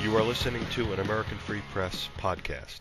You are listening to an American Free Press podcast.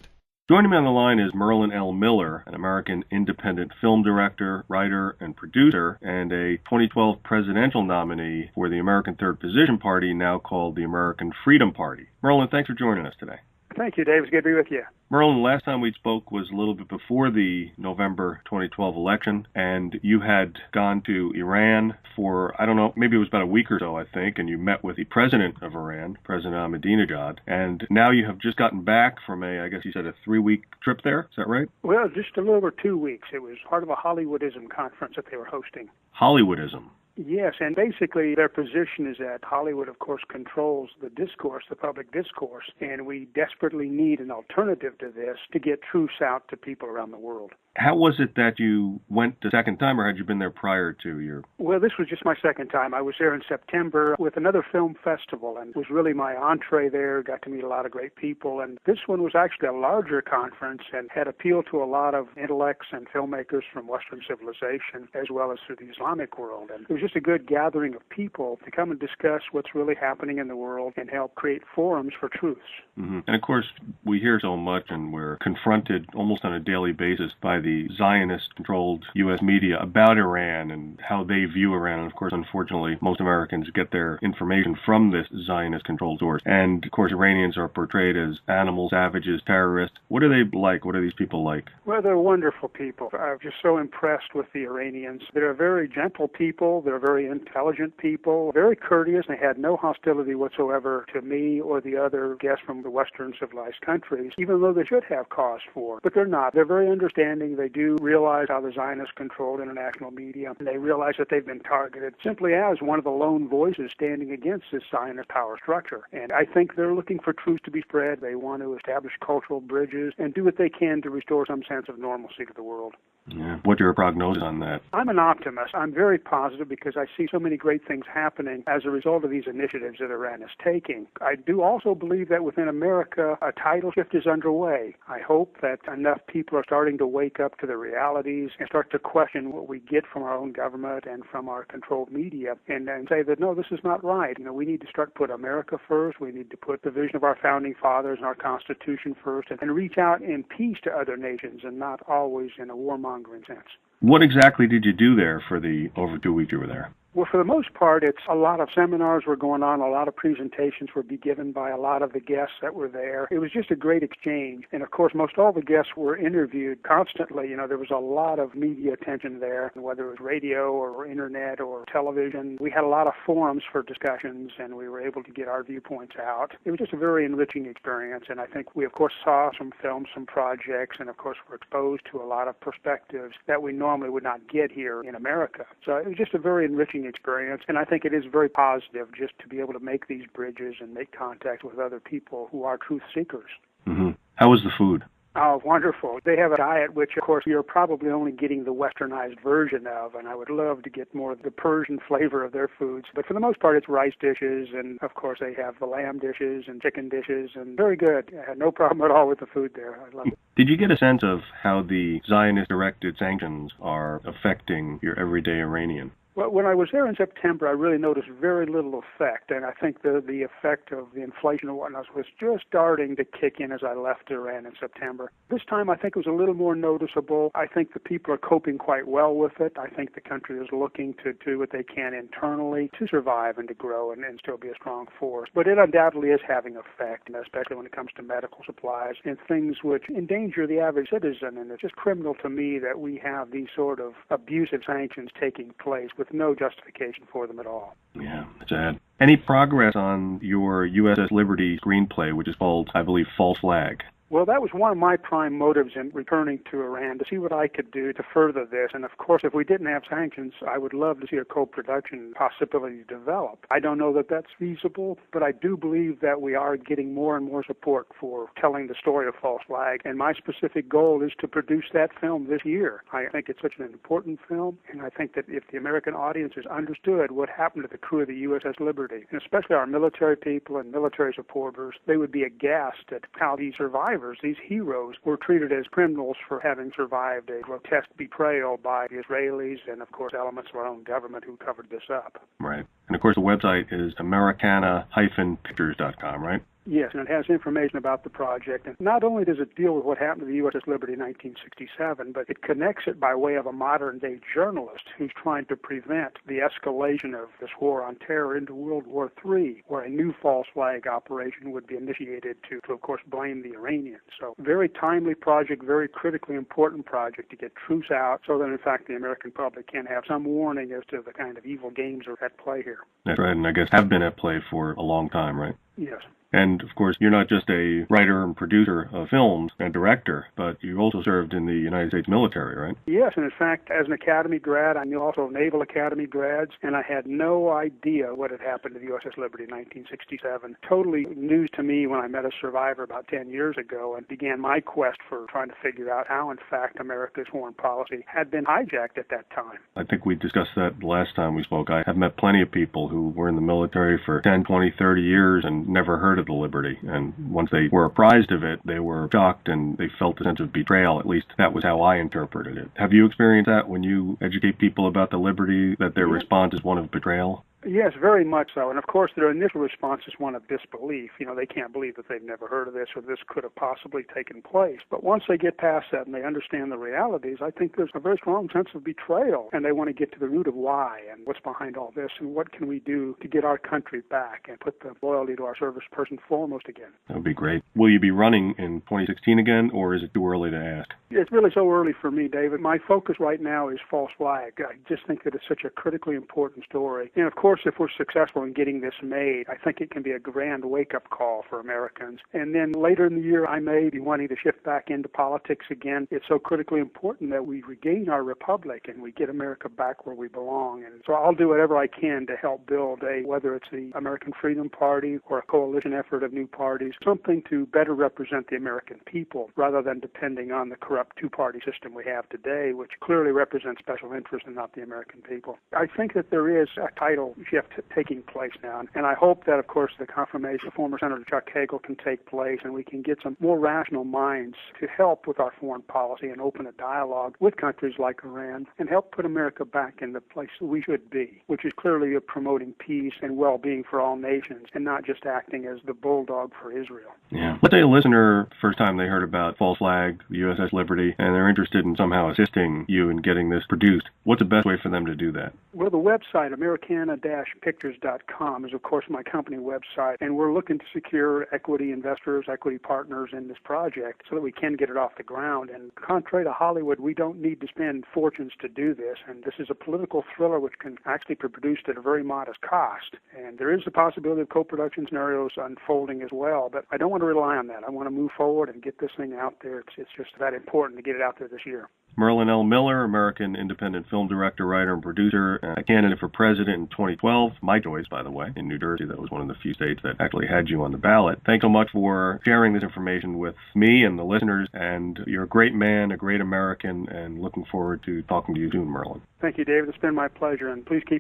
Joining me on the line is Merlin L. Miller, an American independent film director, writer, and producer, and a 2012 presidential nominee for the American Third Position Party, now called the American Freedom Party. Merlin, thanks for joining us today. Thank you, Dave. It's good to be with you. Merlin, last time we spoke was a little bit before the November 2012 election, and you had gone to Iran for, I don't know, maybe it was about a week or so, I think, and you met with the president of Iran, President Ahmadinejad, and now you have just gotten back from I guess you said a 3-week trip there. Is that right? Well, just a little over 2 weeks. It was part of a Hollywoodism conference that they were hosting. Hollywoodism. Yes, and basically their position is that Hollywood, of course, controls the discourse, the public discourse, and we desperately need an alternative to this to get truths out to people around the world. How was it that you went the second time, or had you been there prior to your... Well, this was just my second time. I was there in September with another film festival, and it was really my entree there. Got to meet a lot of great people, and this one was actually a larger conference and had appealed to a lot of intellects and filmmakers from Western civilization, as well as through the Islamic world. And it was just a good gathering of people to come and discuss what's really happening in the world and help create forums for truths. Mm-hmm. And of course, we hear so much, and we're confronted almost on a daily basis by the Zionist-controlled U.S. media about Iran and how they view Iran. And of course, unfortunately, most Americans get their information from this Zionist-controlled source. And of course, Iranians are portrayed as animals, savages, terrorists. What are they like? What are these people like? Well, they're wonderful people. I'm just so impressed with the Iranians. They're very gentle people. They're very intelligent people, very courteous. They had no hostility whatsoever to me or the other guests from the Western civilized countries, even though they should have cause for. But they're not. They're very understanding. They do realize how the Zionists controlled international media. And they realize that they've been targeted simply as one of the lone voices standing against this Zionist power structure. And I think they're looking for truth to be spread. They want to establish cultural bridges and do what they can to restore some sense of normalcy to the world. Yeah. What's your prognosis on that? I'm an optimist. I'm very positive because I see so many great things happening as a result of these initiatives that Iran is taking. I do also believe that within America, a tidal shift is underway. I hope that enough people are starting to wake up to the realities and start to question what we get from our own government and from our controlled media and say that, no, this is not right. We need to start put America first. We need to put the vision of our founding fathers and our Constitution first and reach out in peace to other nations and not always in a warmongering sense. What exactly did you do there for the over 2 weeks you were there? Well, for the most part, it's a lot of seminars were going on, a lot of presentations were being given by a lot of the guests that were there. It was just a great exchange. And of course, most all the guests were interviewed constantly. There was a lot of media attention there, whether it was radio or internet or television. We had a lot of forums for discussions, and we were able to get our viewpoints out. It was just a very enriching experience. And I think we, of course, saw some films, some projects, and of course, were exposed to a lot of perspectives that we normally would not get here in America. So it was just a very enriching experience, and I think it is very positive just to be able to make these bridges and make contact with other people who are truth seekers. Mm-hmm. How was the food? Oh, wonderful. They have a diet which, of course, you're probably only getting the westernized version of, and I would love to get more of the Persian flavor of their foods. But for the most part, it's rice dishes, and, of course, they have the lamb dishes and chicken dishes, and very good. I had no problem at all with the food there. I love it. Did you get a sense of how the Zionist-directed sanctions are affecting your everyday Iranian? Well, when I was there in September, I really noticed very little effect, and I think the effect of the inflation and whatnot was just starting to kick in as I left Iran in September. This time, I think it was a little more noticeable. I think the people are coping quite well with it. I think the country is looking to do what they can internally to survive and to grow and still be a strong force. But it undoubtedly is having effect, especially when it comes to medical supplies and things which endanger the average citizen. And it's just criminal to me that we have these sort of abusive sanctions taking place with no justification for them at all. Yeah, sad. Any progress on your USS Liberty screenplay, which is called, I believe, False Flag? Well, that was one of my prime motives in returning to Iran, to see what I could do to further this. And of course, if we didn't have sanctions, I would love to see a co-production possibility develop. I don't know that that's feasible, but I do believe that we are getting more and more support for telling the story of False Flag. And my specific goal is to produce that film this year. I think it's such an important film, and I think that if the American audiences understood what happened to the crew of the USS Liberty, and especially our military people and military supporters, they would be aghast at how these survivors, these heroes, were treated as criminals for having survived a grotesque betrayal by the Israelis and, of course, elements of our own government who covered this up. Right. And, of course, the website is Americana-pictures.com, right? Yes, and it has information about the project. And not only does it deal with what happened to the USS Liberty in 1967, but it connects it by way of a modern-day journalist who's trying to prevent the escalation of this war on terror into World War III, where a new false flag operation would be initiated to of course, blame the Iranians. So very timely project, very critically important project to get troops out so that, in fact, the American public can have some warning as to the kind of evil games that are at play here. That's right, and I guess have been at play for a long time, right? Yes. And, of course, you're not just a writer and producer of films and director, but you also served in the United States military, right? Yes, and in fact, as an Academy grad, I knew also Naval Academy grads, and I had no idea what had happened to the USS Liberty in 1967. Totally news to me when I met a survivor about 10 years ago and began my quest for trying to figure out how, in fact, America's foreign policy had been hijacked at that time. I think we discussed that the last time we spoke. I have met plenty of people who were in the military for 10, 20, 30 years and never heard of the Liberty, and once they were apprised of it, they were shocked and they felt a sense of betrayal. At least that was how I interpreted it. Have you experienced that when you educate people about the Liberty, that their response is one of betrayal? Yes, very much so. And of course, their initial response is one of disbelief. They can't believe that they've never heard of this or this could have possibly taken place. But once they get past that and they understand the realities, I think there's a very strong sense of betrayal. And they want to get to the root of why and what's behind all this and what can we do to get our country back and put the loyalty to our service person foremost again. That would be great. Will you be running in 2016 again, or is it too early to ask? It's really so early for me, David. My focus right now is false flag. I just think that it's such a critically important story. And of course, if we're successful in getting this made, I think it can be a grand wake-up call for Americans. And then later in the year, I may be wanting to shift back into politics again. It's so critically important that we regain our republic and we get America back where we belong. And so I'll do whatever I can to help build whether it's the American Freedom Party or a coalition effort of new parties, something to better represent the American people rather than depending on the corrupt two-party system we have today, which clearly represents special interests and not the American people. I think that there is a tidal shift taking place now, and I hope that, of course, the confirmation of former Senator Chuck Hagel can take place and we can get some more rational minds to help with our foreign policy and open a dialogue with countries like Iran and help put America back in the place we should be, which is clearly promoting peace and well-being for all nations and not just acting as the bulldog for Israel. Yeah. Let's say a listener, first time they heard about false flag, the USS Liberty, and they're interested in somehow assisting you in getting this produced. What's the best way for them to do that? Well, the website, Americana-Pictures.com, is, of course, my company website, and we're looking to secure equity investors, equity partners in this project so that we can get it off the ground. And contrary to Hollywood, we don't need to spend fortunes to do this, and this is a political thriller which can actually be produced at a very modest cost. And there is the possibility of co-production scenarios unfolding as well, but I don't want to rely on that. I want to move forward and get this thing out there. It's just that important to get it out there this year. Merlin L. Miller, American independent film director, writer, and producer, a candidate for president in 2012. My choice, by the way, in New Jersey. That was one of the few states that actually had you on the ballot. Thanks so much for sharing this information with me and the listeners. And you're a great man, a great American, and looking forward to talking to you soon, Merlin. Thank you, David. It's been my pleasure, and please keep